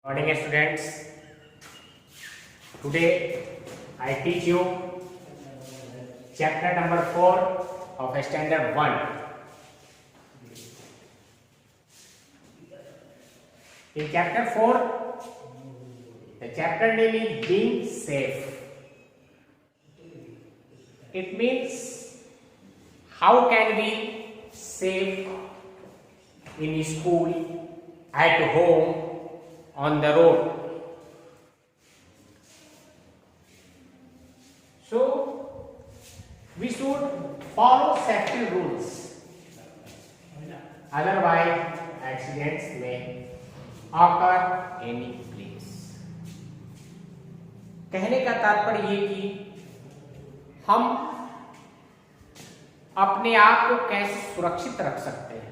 Morning students, today I teach you chapter number 4 of standard 1. In chapter 4, the chapter name is being safe. It means how can we safe in school, at home, on the road. So we should follow safety rules, otherwise accidents may occur any place. कहने का तात्पर्य ये कि हम अपने आप को कैसे सुरक्षित रख सकते हैं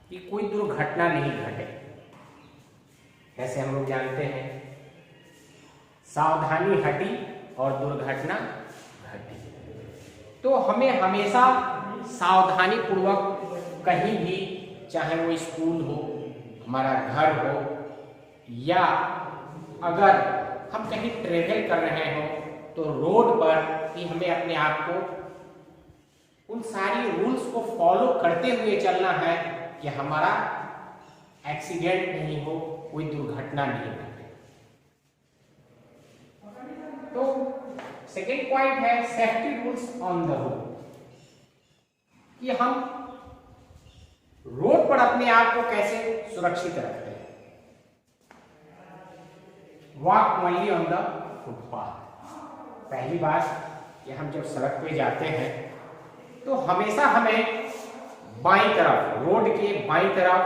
कि कोई दुर्घटना नहीं घटे। जैसे हम लोग जानते हैं, सावधानी हटी और दुर्घटना घटी। तो हमें हमेशा सावधानी पूर्वक कहीं भी, चाहे वो स्कूल हो, हमारा घर हो, या अगर हम कहीं ट्रेवल कर रहे हो तो रोड पर कि हमें अपने आप को उन सारी रूल्स को फॉलो करते हुए चलना है कि हमारा एक्सीडेंट नहीं हो, कोई दुर्घटना नहीं घटे। तो सेकेंड पॉइंट है safety rules on the road, कि हम रोड पर अपने आप को कैसे सुरक्षित रखते हैं। Walk only on the footpath. पहली बात कि हम जब सड़क पे जाते हैं तो हमेशा हमें बाईं तरफ, रोड के बाईं तरफ,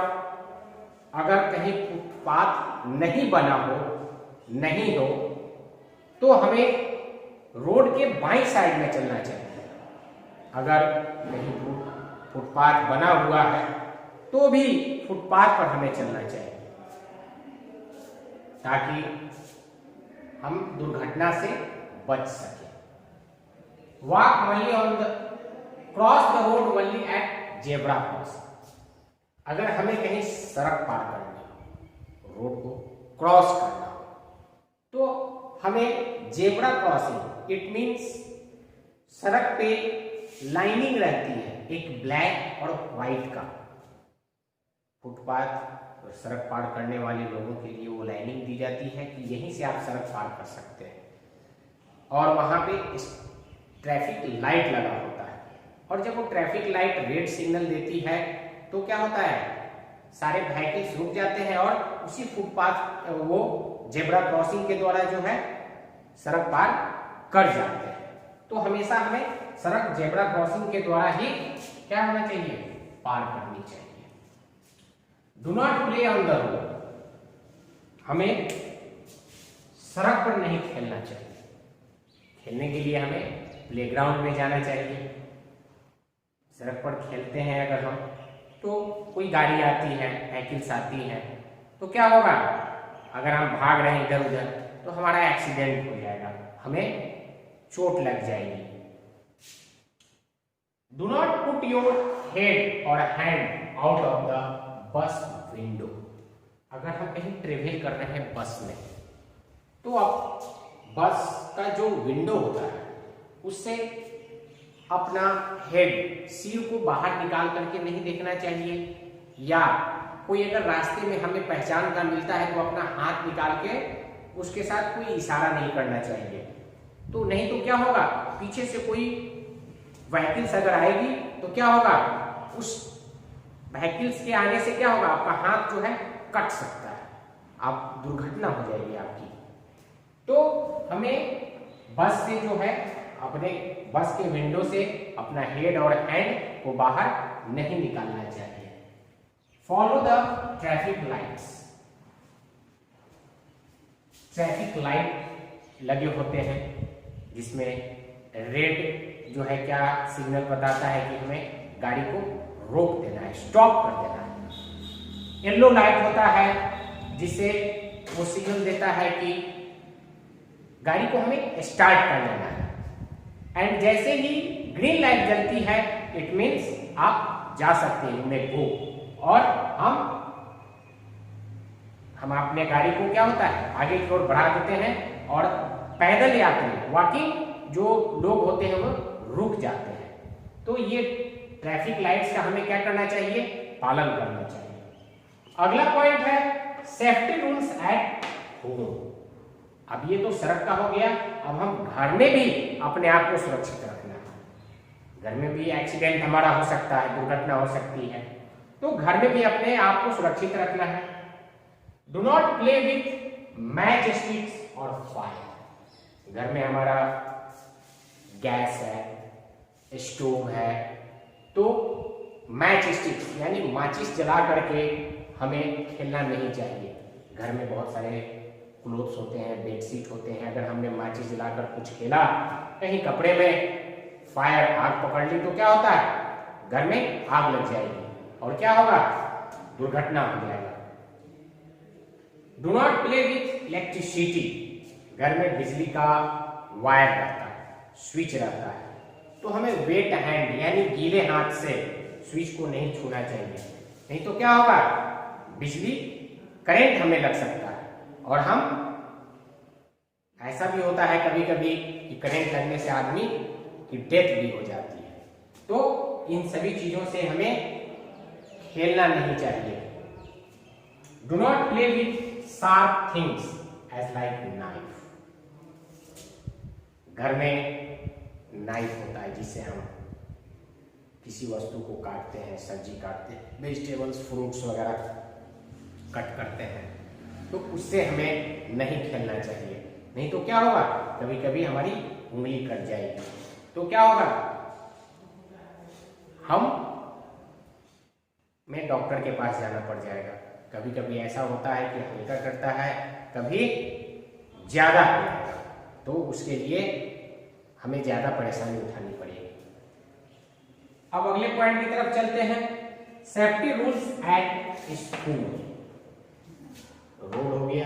अगर कहीं फुटपाथ नहीं बना हो, नहीं हो, तो हमें रोड के बाईं साइड में चलना चाहिए। अगर कहीं फुटपाथ बना हुआ है तो भी फुटपाथ पर हमें चलना चाहिए, ताकि हम दुर्घटना से बच सकें। Walk only on the, cross the road only at zebra crossing. अगर हमें कहीं सड़क पार करनी हो, रोड को क्रॉस करना हो, तो हमें जेब्रा क्रॉसिंग, इट मीन्स सड़क पे लाइनिंग रहती है, एक ब्लैक और व्हाइट का। फुटपाथ और सड़क पार करने वाले लोगों के लिए वो लाइनिंग दी जाती है कि यहीं से आप सड़क पार कर सकते हैं, और वहां पे ट्रैफिक लाइट लगा होता है। और जब वो ट्रैफिक लाइट रेड सिग्नल देती है तो क्या होता है, सारे व्हीकल्स रुक जाते हैं और उसी फुटपाथ, वो जेब्रा क्रॉसिंग के द्वारा जो है सड़क पार कर जाते हैं। तो हमेशा हमें सड़क जेब्रा क्रॉसिंग के द्वारा ही क्या होना चाहिए, पार करनी चाहिए। Do not play on the road. हमें सड़क पर नहीं खेलना चाहिए। खेलने के लिए हमें प्लेग्राउंड में जाना चाहिए। सड़क पर खेलते हैं अगर हम, तो कोई गाड़ी आती है, व्हीकल्स आती हैं, तो क्या होगा, अगर हम भाग रहे हैं इधर उधर तो हमारा एक्सीडेंट हो जाएगा, हमें चोट लग जाएगी। Do not put your head और hand out of the bus window. अगर हम कहीं ट्रेवल कर रहे हैं बस में, तो अब बस का जो विंडो होता है उससे अपना हेड, सिर को बाहर निकाल करके नहीं देखना चाहिए, या कोई अगर रास्ते में हमें पहचान का मिलता है तो अपना हाथ निकाल के उसके साथ कोई इशारा नहीं करना चाहिए। तो नहीं तो क्या होगा, पीछे से कोई व्हीकल्स अगर आएगी तो क्या होगा, उस व्हीकल्स के आने से क्या होगा, आपका हाथ जो है कट सकता है, आप दुर्घटना हो जाएगी आपकी। तो हमें बस से जो है, अपने बस के विंडो से अपना हेड और हैंड को बाहर नहीं निकालना चाहिए। Follow the traffic lights. Traffic light लगे होते हैं जिसमें रेड जो है क्या सिग्नल बताता है कि हमें गाड़ी को रोक देना है, स्टॉप कर देना है। येलो लाइट होता है जिससे वो सिग्नल देता है कि गाड़ी को हमें स्टार्ट कर लेना है। एंड जैसे ही ग्रीन लाइट जलती है, इट मीन्स आप जा सकते हैं, में गो, और हम हम अपने गाड़ी को क्या होता है आगे की ओर बढ़ा देते हैं और पैदल यात्री वॉकिंग जो लोग होते हैं वो रुक जाते हैं। तो ये ट्रैफिक लाइट्स का हमें क्या करना चाहिए, पालन करना चाहिए। अगला पॉइंट है सेफ्टी रूल्स एट होम। अब ये तो सड़क का हो गया, अब हम घर में भी अपने आप को सुरक्षित रखना है। घर में भी एक्सीडेंट हमारा हो सकता है, दुर्घटना हो सकती है, तो घर में भी अपने आप को सुरक्षित रखना है। Do not play with match sticks और फायर। घर में हमारा गैस है, स्टोव है, तो मैच स्टिक्स यानी माचिस जला करके हमें खेलना नहीं चाहिए। घर में बहुत सारे क्लोथ्स होते हैं, बेडशीट होते हैं, अगर हमने माचिस जलाकर कुछ खेला, कहीं कपड़े में फायर आग पकड़ ली तो क्या होता है, घर में आग लग जाएगी और क्या होगा, दुर्घटना हो जाएगा। Do not play with electricity. घर में बिजली का वायर रहता है, स्विच रहता है, तो हमें वेट हैंड यानी गीले हाथ से स्विच को नहीं छूना चाहिए, नहीं तो क्या होगा, बिजली करंट हमें लग सकता है और हम ऐसा भी होता है कभी कभी कि करंट लगने से आदमी की डेथ भी हो जाती है। तो इन सभी चीजों से हमें खेलना नहीं चाहिए। Do not play with sharp things as like knife. घर में नाइफ होता है जिससे हम किसी वस्तु को काटते हैं, सब्जी काटते हैं, वेजिटेबल्स फ्रूट्स वगैरह कट करते हैं, तो उससे हमें नहीं खेलना चाहिए, नहीं तो क्या होगा, कभी कभी हमारी उंगली कट जाएगी, तो क्या होगा, हम में डॉक्टर के पास जाना पड़ जाएगा। कभी कभी ऐसा होता है कि हल्का करता है, कभी ज्यादा करेगा, तो उसके लिए हमें ज्यादा परेशानी उठानी पड़ेगी। अब अगले पॉइंट की तरफ चलते हैं, safety rules at school. Road हो गया,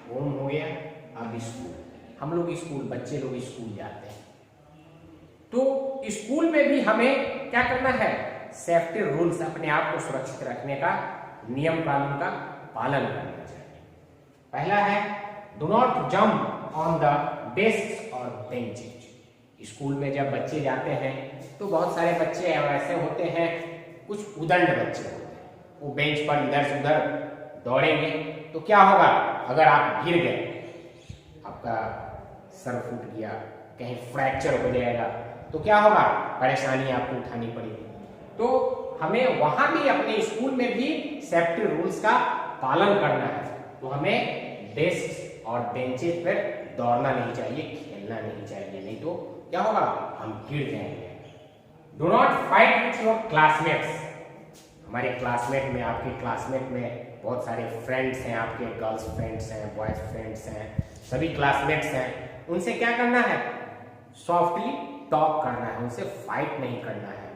होम हो गया, अब स्कूल। हम लोग स्कूल, बच्चे लोग स्कूल जाते हैं, तो स्कूल में भी हमें क्या करना है, सेफ्टी रूल्स, अपने आप को सुरक्षित रखने का नियम कानून का पालन करना चाहिए। पहला है do not jump on the desk और बेंचेज। स्कूल में जब बच्चे जाते हैं तो बहुत सारे बच्चे ऐसे होते हैं, कुछ उदंड बच्चे होते हैं, वो बेंच पर इधर से उधर दौड़ेंगे, तो क्या होगा, अगर आप गिर गए, आपका सर फूट गया, कहीं फ्रैक्चर हो जाएगा, तो क्या होगा, परेशानी आपको उठानी पड़ेगी। तो हमें वहां भी, अपने स्कूल में भी सेफ्टी रूल्स का पालन करना है। तो हमें डेस्क और बेंचेज पर दौड़ना नहीं चाहिए, खेलना नहीं चाहिए, नहीं तो क्या होगा, हम गिर जाएंगे। Do not fight with your classmates. हमारे क्लासमेट में, आपके क्लासमेट में बहुत सारे फ्रेंड्स हैं, आपके गर्ल्स फ्रेंड्स हैं, बॉयज फ्रेंड्स हैं, सभी क्लासमेट्स हैं, उनसे क्या करना है, सॉफ्टली टॉक करना है, उनसे फाइट नहीं करना है,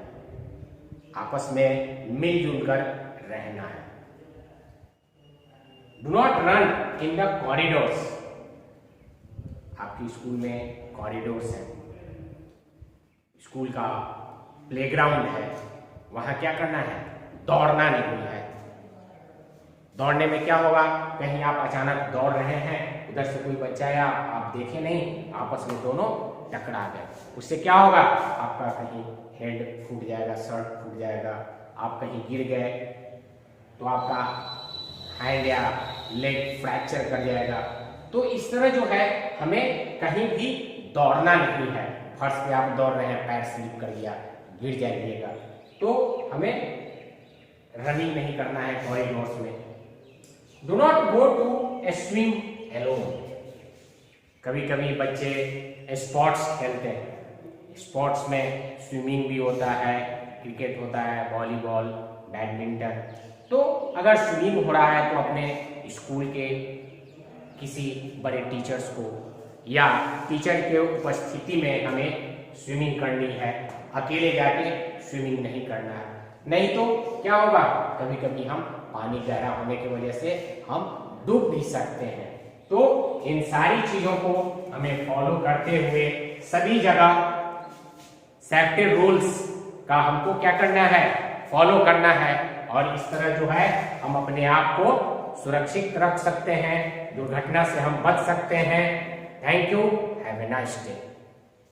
आपस में मिलजुल कर रहना है। Do not run in the corridors. आपकी स्कूल में कॉरिडोर्स हैं, स्कूल का प्लेग्राउंड है, वहां क्या करना है, दौड़ना नहीं है। दौड़ने में क्या होगा, कहीं आप अचानक दौड़ रहे हैं, उधर से कोई बच्चा आया, आप देखे नहीं, आपस में दोनों टकरा गए, उससे क्या होगा, आपका कहीं हेड फूट जाएगा, सर फूट जाएगा, आप कहीं गिर गए तो आपका हैंड या लेग फ्रैक्चर कर जाएगा। तो इस तरह जो है, हमें कहीं भी दौड़ना नहीं है। फर्श पे आप दौड़ रहे हैं, पैर स्लिप कर गया, गिर जाइएगा, तो हमें रनिंग नहीं करना है कॉरिडोर्स में। Do not go to a swim alone. कभी कभी बच्चे स्पोर्ट्स खेलते हैं, स्पोर्ट्स में स्विमिंग भी होता है, क्रिकेट होता है, वॉलीबॉल, बैडमिंटन, तो अगर स्विमिंग हो रहा है तो अपने स्कूल के किसी बड़े टीचर्स को या टीचर के उपस्थिति में हमें स्विमिंग करनी है, अकेले जाके स्विमिंग नहीं करना है, नहीं तो क्या होगा, कभी कभी हम पानी गहरा होने की वजह से हम डूब भी सकते हैं। तो इन सारी चीजों को हमें फॉलो करते हुए सभी जगह सेफ्टी रूल्स का हमको क्या करना है, फॉलो करना है, और इस तरह जो है हम अपने आप को सुरक्षित रख सकते हैं, दुर्घटना से हम बच सकते हैं। Thank you, have a nice day.